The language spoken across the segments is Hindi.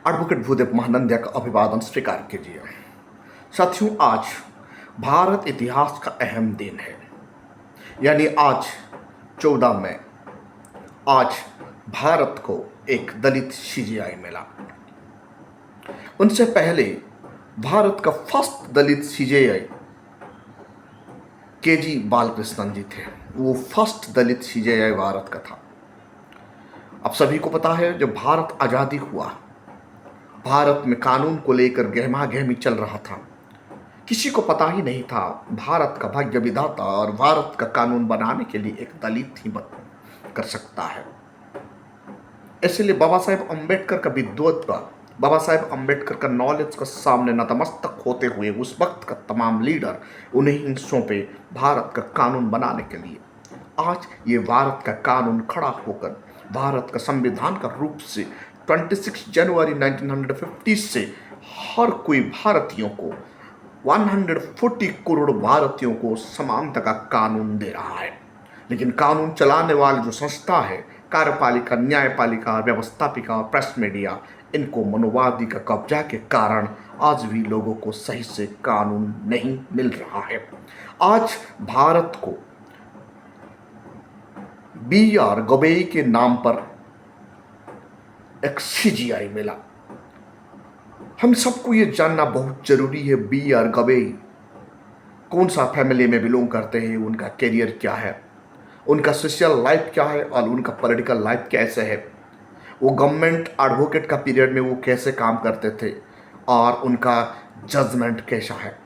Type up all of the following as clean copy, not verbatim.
एडवोकेट भूदेव महानंदा का अभिवादन स्वीकार कीजिए। साथियों, आज भारत इतिहास का अहम दिन है, यानी आज 14 मई। आज भारत को एक दलित सीजीआई मिला। उनसे पहले भारत का फर्स्ट दलित सीजीआई केजी बालकृष्णन जी थे। वो फर्स्ट दलित सीजीआई भारत का था। अब सभी को पता है, जब भारत आज़ादी हुआ, भारत में कानून को लेकर गहमा गहमी चल रहा था। किसी को पता ही नहीं था भारत का भाग्य विधाता और भारत का कानून बनाने के लिए एक दलित ही कर सकता है। इसलिए बाबा साहेब अम्बेडकर का विद्वत्ता, बाबा साहेब अम्बेडकर का नॉलेज का सामने नतमस्तक होते हुए उस वक्त का तमाम लीडर उन्हें ही सौंपे भारत का कानून बनाने के लिए। आज ये भारत का कानून खड़ा होकर भारत का संविधान का रूप से 26 जनवरी 1950 से हर कोई भारतीयों को 140 करोड़ भारतीयों को समानता का कानून दे रहा है। लेकिन कानून चलाने वाली जो संस्था है, कार्यपालिका, न्यायपालिका, व्यवस्थापिका और प्रेस मीडिया, इनको मनोवादी का कब्जा के कारण आज भी लोगों को सही से कानून नहीं मिल रहा है। आज भारत को BR गवई के नाम पर एक सीजीआई मिला। हम सबको ये जानना बहुत जरूरी है, BR गवई कौन सा फैमिली में बिलोंग करते हैं, उनका करियर क्या है, उनका सोशल लाइफ क्या है और उनका पॉलिटिकल लाइफ कैसे है, वो गवर्नमेंट एडवोकेट का पीरियड में वो कैसे काम करते थे और उनका जजमेंट कैसा है।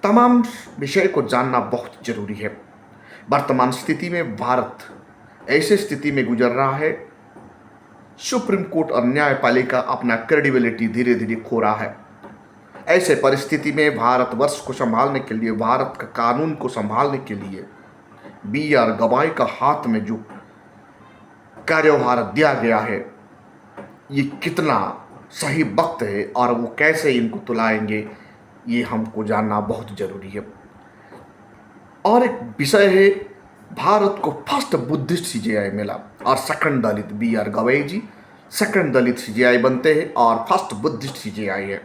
तमाम विषय को जानना बहुत जरूरी है। वर्तमान स्थिति में भारत ऐसे स्थिति में गुजर रहा है, सुप्रीम कोर्ट और न्यायपालिका अपना क्रेडिबिलिटी धीरे धीरे खो रहा है। ऐसे परिस्थिति में भारतवर्ष को संभालने के लिए, भारत का कानून को संभालने के लिए BR गवाई का हाथ में जो कार्यभार दिया गया है, ये कितना सही वक्त है और वो कैसे इनको तुलाएंगे, ये हमको जानना बहुत जरूरी है। और एक विषय है, भारत को फर्स्ट बुद्धिस्ट सीजीआई मिला और सेकंड दलित BR गवई जी सेकंड दलित सीजीआई बनते हैं और फर्स्ट बुद्धिस्ट सीजीआई है।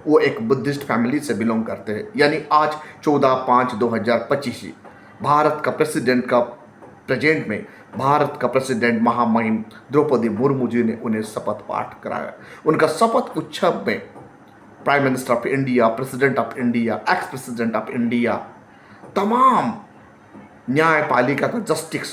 वो एक बुद्धिस्ट फैमिली से बिलोंग करते हैं। यानी आज 14/5/2025 भारत का प्रेजेंट में भारत का प्रेसिडेंट महामहिम द्रौपदी मुर्मू जी ने उन्हें शपथ पाठ कराया। उनका शपथ उत्सव में prime minister of India, president of India, ex president of India, तमाम न्यायपालिका का जस्टिस,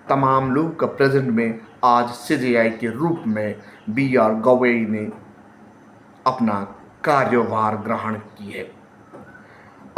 तमाम लोग का प्रेजेंट में आज सीजीआई के रूप में BR गवई ने अपना कार्यभार ग्रहण की है।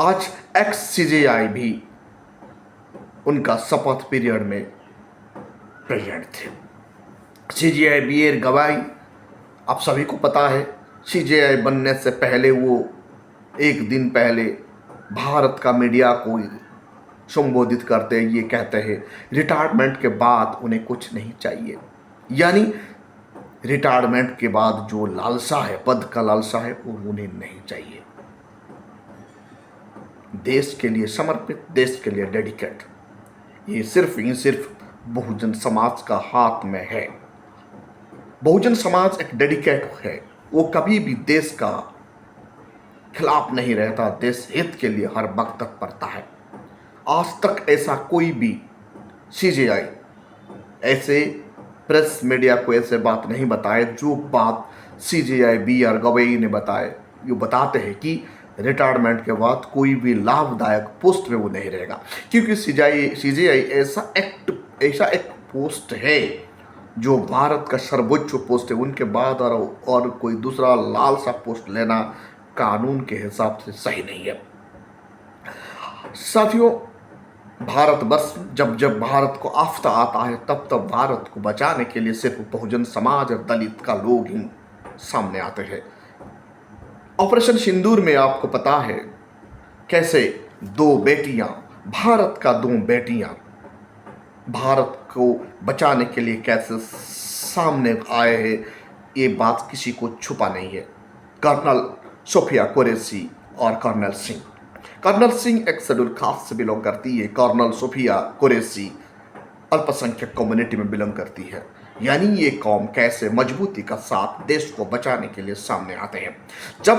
आज एक्स सीजीआई भी उनका शपथ पीरियड में प्रेजेंट थे। सीजीआई BR गवई, आप सभी को पता है, सीजीआई बनने से पहले वो एक दिन पहले भारत का मीडिया को संबोधित करते हैं। ये कहते हैं रिटायरमेंट के बाद उन्हें कुछ नहीं चाहिए। यानी रिटायरमेंट के बाद जो लालसा है, पद का लालसा है, वो उन्हें नहीं चाहिए। देश के लिए समर्पित, देश के लिए डेडिकेट, ये सिर्फ बहुजन समाज का हाथ में है। बहुजन समाज एक डेडिकेट है, वो कभी भी देश का खिलाफ नहीं रहता, देश हित के लिए हर वक्त तत्परता है। आज तक ऐसा कोई भी सीजीआई ऐसे प्रेस मीडिया को ऐसे बात नहीं बताए जो बात सीजीआई BR गवई ने बताए। ये बताते हैं कि रिटायरमेंट के बाद कोई भी लाभदायक पोस्ट में वो नहीं रहेगा, क्योंकि सीजीआई ऐसा एक पोस्ट है जो भारत का सर्वोच्च पोस्ट है। उनके बाद और कोई दूसरा लाल सा पोस्ट लेना कानून के हिसाब से सही नहीं है। साथियों, भारतवर्ष जब भारत को आफत आता है, तब भारत को बचाने के लिए सिर्फ बहुजन समाज और दलित का लोग ही सामने आते हैं। ऑपरेशन सिंदूर में आपको पता है कैसे दो बेटियां, भारत का दो बेटियां भारत को बचाने के लिए कैसे सामने आए हैं, ये बात किसी को छुपा नहीं है। कर्नल सोफिया कुरैशी और कर्नल सिंह। कर्नल सिंह एक शेड्यूल कास्ट से बिलोंग करती है। कर्नल सोफिया कुरैशी अल्पसंख्यक कम्युनिटी में बिलोंग करती है। यानी ये कौम कैसे मजबूती का साथ देश को बचाने के लिए सामने आते हैं। जब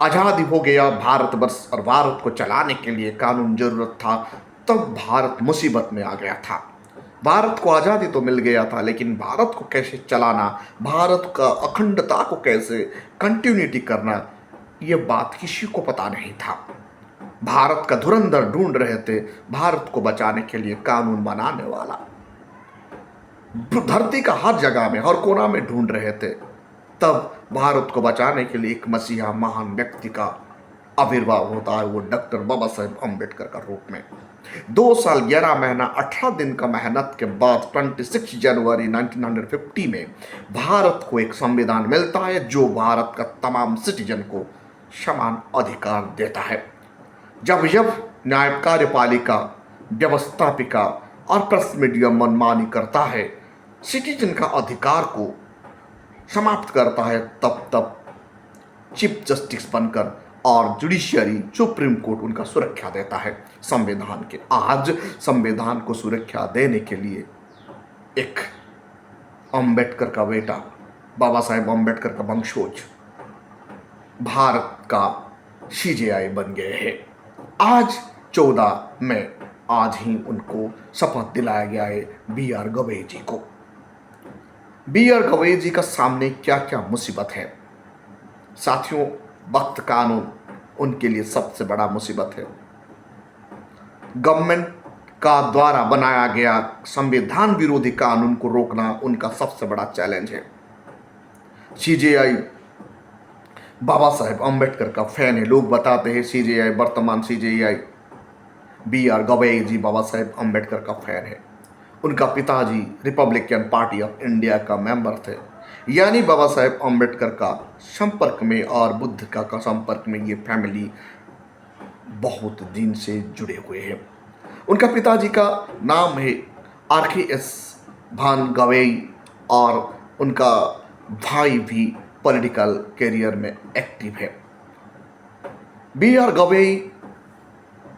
आज़ादी हो गया भारतवर्ष और भारत को चलाने के लिए कानून जरूरत था, तब भारत मुसीबत में आ गया था। भारत को आज़ादी तो मिल गया था, लेकिन भारत को कैसे चलाना, भारत का अखंडता को कैसे कंटिन्यूटी करना, ये बात किसी को पता नहीं था। भारत का धुरंधर ढूंढ रहे थे भारत को बचाने के लिए कानून बनाने वाला। धरती का हर जगह में, हर कोना में ढूंढ रहे थे। तब भारत को बचाने के लिए एक मसीहा महान व्यक्ति का आविर्भाव होता है, वो डॉक्टर बाबा साहेब अम्बेडकर का रूप में। 2 साल 11 महीना 18 दिन का मेहनत के बाद 26 जनवरी 1950 में भारत को एक संविधान मिलता है, जो भारत का तमाम सिटीजन को समान अधिकार देता है। जब न्याय कार्यपालिका, व्यवस्थापिका और प्रेस मीडिया मनमानी करता है, सिटीजन का अधिकार को समाप्त करता है, तब चीफ जस्टिस बनकर और जुडिशियरी सुप्रीम कोर्ट उनका सुरक्षा देता है संविधान के। आज संविधान को सुरक्षा देने के लिए एक अंबेडकर का बेटा, बाबा साहेब अंबेडकर का वंशज भारत का सीजेआई बन गए हैं। आज 14 में आज ही उनको शपथ दिलाया गया है, बी.आर. गवई जी को। बी.आर. गवई जी का सामने क्या क्या मुसीबत है साथियों। वक्त कानून उनके लिए सबसे बड़ा मुसीबत है। गवर्नमेंट का द्वारा बनाया गया संविधान विरोधी कानून को रोकना उनका सबसे बड़ा चैलेंज है। सीजेआई बाबा साहेब अम्बेडकर का फैन है। लोग बताते हैं सीजेआई, वर्तमान सीजेआई बी.आर. गवई जी बाबा साहेब अम्बेडकर का फैन है। उनका पिताजी रिपब्लिकन पार्टी ऑफ इंडिया का मेंबर थे। यानी बाबा साहेब अम्बेडकर का संपर्क में और बुद्ध का संपर्क में ये फैमिली बहुत दिन से जुड़े हुए हैं। उनका पिताजी का नाम है आर.के.एस. भान गवई और उनका भाई भी पॉलिटिकल कैरियर में एक्टिव है। बी.आर. गवई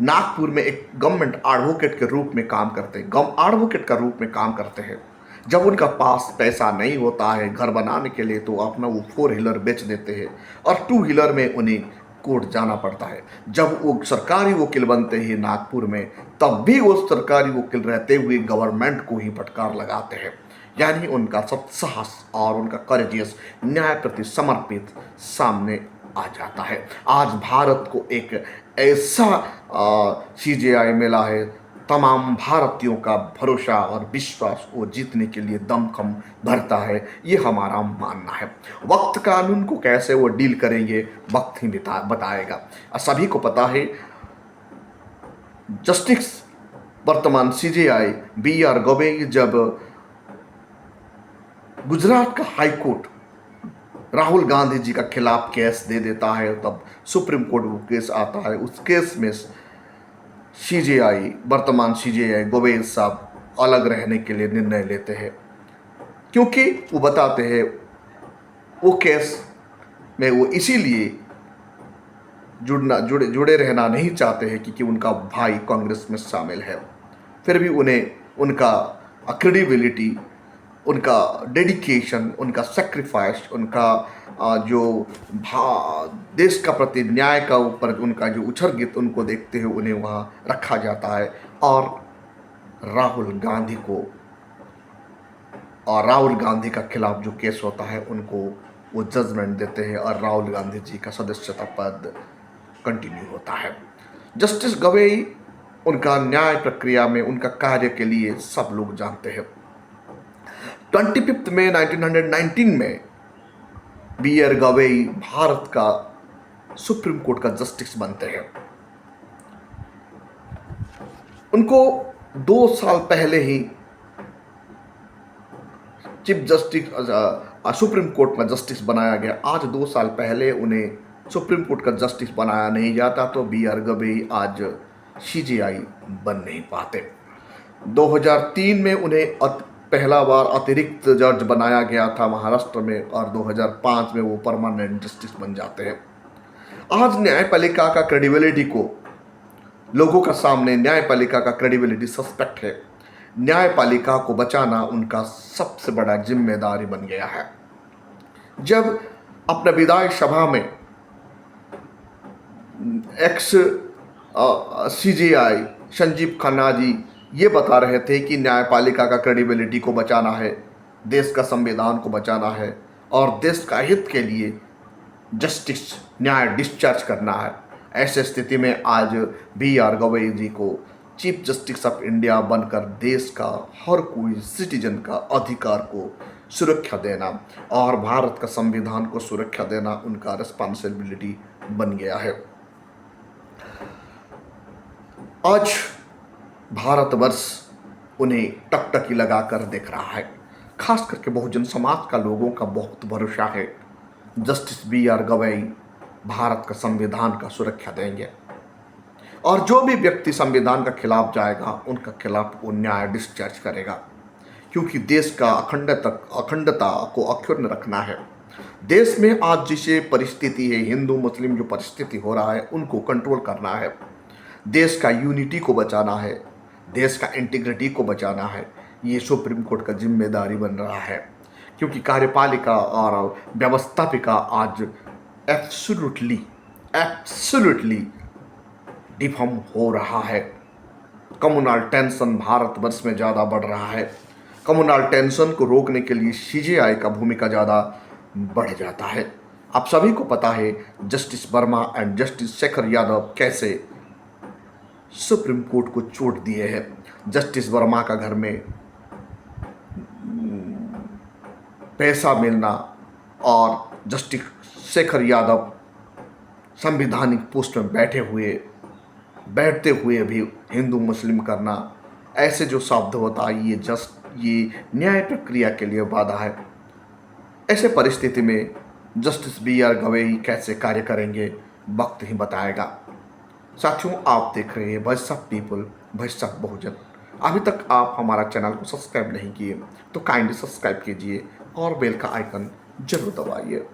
नागपुर में एक गवर्नमेंट एडवोकेट के रूप में काम करते हैं, एडवोकेट का रूप में काम करते हैं। जब उनका पास पैसा नहीं होता है घर बनाने के लिए, तो अपना वो 4 व्हीलर बेच देते हैं और 2 व्हीलर में उन्हें कोर्ट जाना पड़ता है। जब वो सरकारी वकील बनते हैं नागपुर में, तब भी वो सरकारी वकील रहते हुए गवर्नमेंट को ही फटकार लगाते हैं। यानी उनका सब साहस और उनका करेजियस, न्याय प्रति समर्पित सामने आ जाता है। आज भारत को एक ऐसा सीजेआई मिला है, तमाम भारतीयों का भरोसा और विश्वास वो जीतने के लिए दमखम भरता है, ये हमारा मानना है। वक्त कानून को कैसे वो डील करेंगे, वक्त ही बताएगा। सभी को पता है जस्टिस वर्तमान सीजेआई बी.आर. गवई जब गुजरात का हाई कोर्ट राहुल गांधी जी का खिलाफ केस दे देता है, तब सुप्रीम कोर्ट वो केस आता है। उस केस में सीजेआई, वर्तमान सीजेआई गवई साहब अलग रहने के लिए निर्णय लेते हैं, क्योंकि वो बताते हैं वो केस में वो इसीलिए जुड़े रहना नहीं चाहते हैं क्योंकि उनका भाई कांग्रेस में शामिल है। फिर भी उन्हें उनका क्रेडिबिलिटी, उनका डेडिकेशन, उनका सेक्रीफाइस, उनका जो देश का प्रति न्याय का ऊपर उनका जो उछर्गित उनको देखते हुए उन्हें वहाँ रखा जाता है। और राहुल गांधी का खिलाफ जो केस होता है उनको वो जजमेंट देते हैं और राहुल गांधी जी का सदस्यता पद कंटिन्यू होता है। जस्टिस गवई उनका न्याय प्रक्रिया में उनका कार्य के लिए सब लोग जानते हैं। 25 मई 1919 में बी.आर. गवई भारत का सुप्रीम कोर्ट का जस्टिस बनते हैं। उनको 2 साल पहले ही चीफ जस्टिस सुप्रीम कोर्ट का जस्टिस बनाया गया। आज 2 साल पहले उन्हें सुप्रीम कोर्ट का जस्टिस बनाया नहीं जाता तो बी.आर. गवई आज सीजेआई बन नहीं पाते। 2003 में उन्हें पहला बार अतिरिक्त जज बनाया गया था महाराष्ट्र में और 2005 में वो परमानेंट जस्टिस बन जाते हैं। आज न्यायपालिका का क्रेडिबिलिटी को लोगों का सामने न्यायपालिका का क्रेडिबिलिटी सस्पेक्ट है। न्यायपालिका को बचाना उनका सबसे बड़ा जिम्मेदारी बन गया है। जब अपने विधायी सभा में एक्स सीजेआई संजीव खन्ना जी ये बता रहे थे कि न्यायपालिका का क्रेडिबिलिटी को बचाना है, देश का संविधान को बचाना है और देश का हित के लिए जस्टिस न्याय डिस्चार्ज करना है, ऐसे स्थिति में आज BR गवई जी को चीफ जस्टिस ऑफ इंडिया बनकर देश का हर कोई सिटीजन का अधिकार को सुरक्षा देना और भारत का संविधान को सुरक्षा देना उनका रिस्पॉन्सिबिलिटी बन गया है। आज भारतवर्ष उन्हें टकटकी लगाकर देख रहा है। खास करके बहुजन समाज का लोगों का बहुत भरोसा है जस्टिस BR गवई भारत का संविधान का सुरक्षा देंगे और जो भी व्यक्ति संविधान का खिलाफ जाएगा उनका खिलाफ वो न्याय डिस्चार्ज करेगा, क्योंकि देश का अखंडता को अक्षुण्ण रखना है। देश में आज जिसे परिस्थिति है, हिंदू मुस्लिम जो परिस्थिति हो रहा है उनको कंट्रोल करना है, देश का यूनिटी को बचाना है, देश का इंटीग्रिटी को बचाना है, ये सुप्रीम कोर्ट का जिम्मेदारी बन रहा है। क्योंकि कार्यपालिका और व्यवस्थापिका आज एब्सोल्युटली डिफॉर्म हो रहा है। कम्युनल टेंशन भारतवर्ष में ज़्यादा बढ़ रहा है। कम्युनल टेंशन को रोकने के लिए CJI का भूमिका ज़्यादा बढ़ जाता है। आप सभी को पता है justice Verma and justice Shekhar Yadav कैसे सुप्रीम कोर्ट को चोट दिए हैं। जस्टिस वर्मा का घर में पैसा मिलना और जस्टिस शेखर यादव संवैधानिक पोस्ट में बैठते हुए भी हिंदू मुस्लिम करना, ऐसे जो शब्द होता है ये न्याय प्रक्रिया के लिए बाधा है। ऐसे परिस्थिति में जस्टिस BR गवई कैसे कार्य करेंगे वक्त ही बताएगा। साथियों, आप देख रहे हैं voice of people, voice of Bahujan. अभी तक आप हमारा चैनल को सब्सक्राइब नहीं किए तो काइंडली सब्सक्राइब कीजिए और बेल का आइकन जरूर दबाइए।